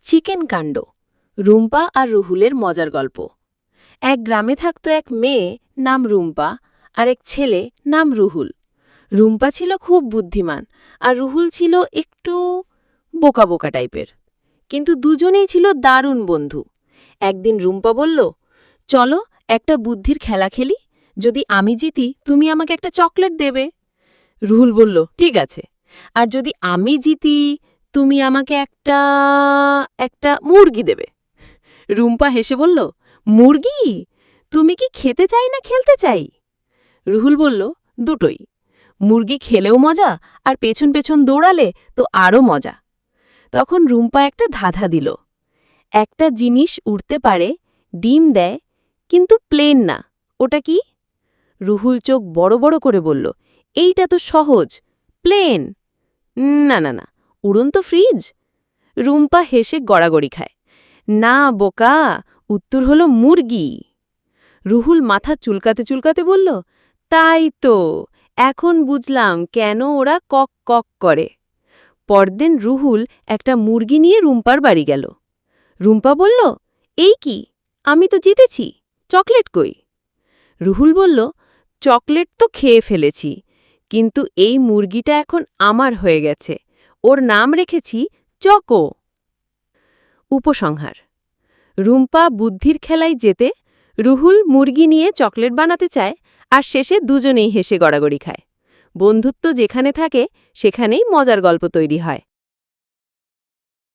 Chicken কাণ্ড, রুম্পা আর রুহুলের মজার গল্প। এক গ্রামে থাকত এক মেয়ে নাম রুম্পা আর এক ছেলে নাম রুহুল। রুম্পা ছিল খুব বুদ্ধিমান আর রুহুল ছিল একটু বোকা বোকা টাইপের, কিন্তু দুজনেই ছিল দারুণ বন্ধু। একদিন রুম্পা বলল, চলো একটা বুদ্ধির খেলা খেলি, যদি আমি জিতি তুমি আমাকে একটা চকলেট দেবে। রুহুল বলল, ঠিক আছে, আর যদি আমি জিতি তুমি আমাকে একটা একটা মুরগি দেবে। রুম্পা হেসে বলল, মুরগি? তুমি কি খেতে চাই না খেলতে চাই? রুহুল বলল, দুটোই। মুরগি খেলেও মজা, আর পেছন পেছন দৌড়ালে তো আরও মজা। তখন রুম্পা একটা ধাঁধা দিল, একটা জিনিস উড়তে পারে, ডিম দেয়, কিন্তু প্লেন না, ওটা কি? রুহুল চোখ বড় বড় করে বলল, এইটা তো সহজ, প্লেন। না না না, উড়ন্ত ফ্রিজ। রুম্পা হেসে গড়াগড়ি খায়, না বোকা, উত্তর হলো মুরগি। রুহুল মাথা চুলকাতে চুলকাতে বলল, তাই তো, এখন বুঝলাম কেন ওরা কক কক করে। পরদিন রুহুল একটা মুরগি নিয়ে রুম্পার বাড়ি গেল। রুম্পা বলল, এই কি, আমি তো জিতেছি, চকলেট কই? রুহুল বলল, চকলেট তো খেয়ে ফেলেছি, কিন্তু এই মুরগিটা এখন আমার হয়ে গেছে, ওর নাম রেখেছি চকো। উপসংহার: রুম্পা বুদ্ধির খেলায় জেতে, রুহুল মুরগি নিয়ে চকলেট বানাতে চায়, আর শেষে দুজনেই হেসে গড়াগড়ি খায়। বন্ধুত্ব যেখানে থাকে সেখানেই মজার গল্প তৈরি হয়।